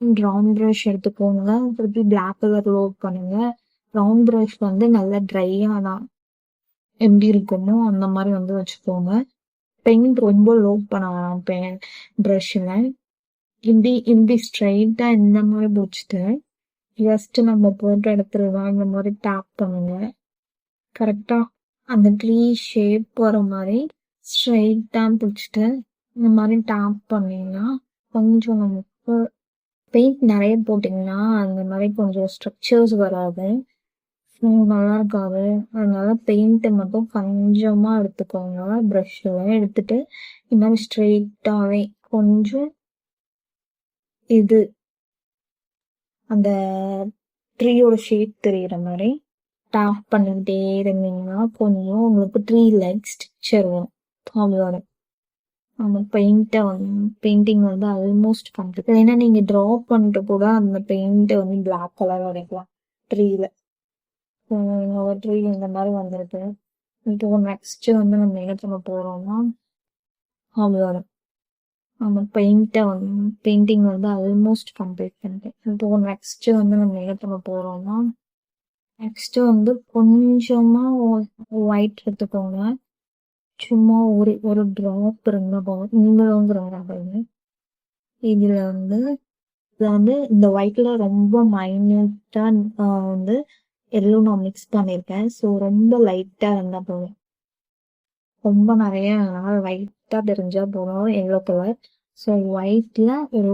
Round brush எடுத்துக்கோங்க. திருப்பி black colour load பண்ணுங்க. ரவுண்ட் ப்ரஷ் வந்து நல்லா ட்ரையா தான் எப்படி இருக்குமோ அந்த மாதிரி வந்து வச்சுக்கோங்க. பெயிண்ட் ரொம்ப லோட் பண்ண வேணாம் ப்ரஷ்ல. இப்படி இப்படி ஸ்ட்ரைட்டா இந்த மாதிரி பிடிச்சிட்டு ஜஸ்ட் நம்ம போட்ட இடத்துல தான் இந்த மாதிரி டேப் பண்ணுங்க. கரெக்டா அந்த ட்ரீ ஷேப் வர மாதிரி ஸ்ட்ரைட்டா பிடிச்சிட்டு இந்த மாதிரி டேப் பண்ணீங்கன்னா கொஞ்சம் நமக்கு பெயிண்ட் நிறைய போட்டிங்கன்னா அந்த மாதிரி கொஞ்சம் ஸ்ட்ரக்சர்ஸ் வராது, நல்லா இருக்காது. அதனால பெயிண்ட்டை மட்டும் கொஞ்சமா எடுத்துக்கோங்க. ப்ரஷ்ல எடுத்துட்டு இந்த மாதிரி ஸ்ட்ரெயிட்டாவே கொஞ்சம் இது அந்த ட்ரீயோட ஷேப் தெரியுற மாதிரி டேப் பண்ணிக்கிட்டே இருந்தீங்கன்னா கொஞ்சம் உங்களுக்கு ட்ரீ லைக் ஸ்ட்ரக்சர் வரும். அவ்வளோட அந்த பெயிண்டிங் வந்து ஆல்மோஸ்ட் கம்ப்ளீட். ஏன்னா நீங்க ட்ரா பண்ணிட்டு கூட அந்த பெயிண்ட் வந்து பிளாக் கலர் வரைக்கலாம் ட்ரீல. ஒரு ட்ரீ இந்த மாதிரி வந்துருக்கு. இப்போ நெக்ஸ்ட் வந்து நம்ம என்ன பண்ண போறோம்னா அவ்வளோட நம்ம பெயிண்டிங் வந்து ஆல்மோஸ்ட் கம்ப்ளீட் பண்ணிட்டேன். இப்போ நெக்ஸ்ட் வந்து நம்ம என்ன பண்ண போறோம்னா நெக்ஸ்ட் வந்து கொஞ்சமா ஒயிட் எடுத்துக்கோங்க. சும்மா ஒரு டிராப் இருந்தா போதும். இவ்வளோங்கிறாங்க. இதுல வந்து இந்த ஒயிட்ல ரொம்ப மைன்யூட்டா வந்து எல்லோ நான் மிக்ஸ் பண்ணிருக்கேன். ஸோ ரொம்ப லைட்டா இருந்தா போதும். ரொம்ப நிறைய லைட்டா தெரிஞ்சா போதும் எல்லோ கலர். ஸோ ஒயிட்ல ஒரு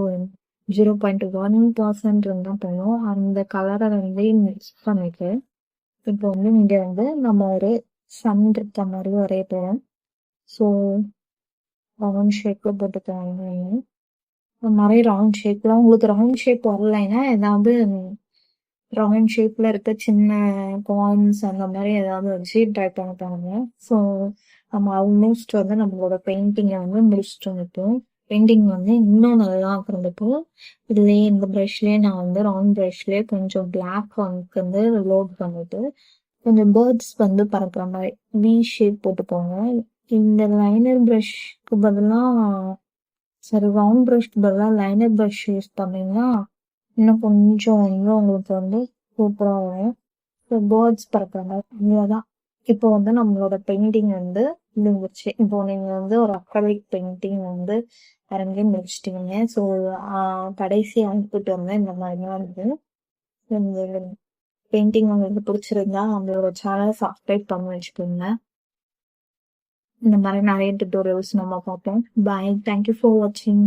0.1% இருந்தா போதும். அந்த கலரை வந்து மிக்ஸ் பண்ணிட்டு இப்போ வந்து இங்க வந்து நம்ம ஒரு சன் இருக்க மாதிரி வரைய போறோம். ஸோ ரவுண்ட் ஷேப்ல போட்டுக்கோங்க. நிறைய ரவுண்ட் ஷேப்ல உங்களுக்கு ரவுண்ட் ஷேப் வரலைன்னா ஏதாவது ரவுண்ட் ஷேப்ல இருக்க சின்ன கார்ன்ஸ் அந்த மாதிரி ஏதாவது வச்சு ட்ரை பண்ண பாருங்க. ஸோ நம்ம ஆல்மோஸ்ட் வந்து நம்மளோட பெயிண்டிங்கை வந்து முடிச்சுட்டு வந்துட்டோம். பெயிண்டிங் வந்து இன்னும் நல்லா இருக்கிறப்போ இதுலயே இந்த ப்ரஷ்லயே நான் வந்து ரவுண்ட் ப்ரஷ்லயே கொஞ்சம் பிளாக் வந்து லோட் பண்ணிட்டு கொஞ்சம் பேர்ட்ஸ் வந்து பறக்கிற மாதிரி வி ஷேப் போட்டுக்கோங்க. இந்த லைனர் ப்ரஷ்க்கு பதிலாக சரி ரவுண்ட் ப்ரஷ்க்கு பதிலாக லைனர் ப்ரஷ் யூஸ் பண்ணீங்கன்னா இன்னும் கொஞ்சம் வந்து உங்களுக்கு வந்து சூப்பராக வரும். ஸோ பேர்ட்ஸ் பறக்கிற மாதிரி இவ்வளோதான். இப்போ வந்து நம்மளோட பெயிண்டிங் வந்து முடிஞ்சிருச்சு. இப்போ நீங்க வந்து ஒரு அக்ரலிக் பெயிண்டிங் வந்து இறங்கி முடிச்சிட்டீங்க. ஸோ கடைசி அவுட்புட் வந்து இந்த மாதிரி தான் இருக்கு. இந்த பெயிண்டிங் உங்களுக்கு பிடிச்சிருந்தா நம்மளோட சேனலை சப்ஸ்கிரைப் பண்ணி வச்சுக்கோங்க. இந்த மாதிரி நிறைய டியூட்டோரியல்ஸ் நம்ம பார்ப்போம். பாய். தேங்க்யூ ஃபார் வாட்சிங்.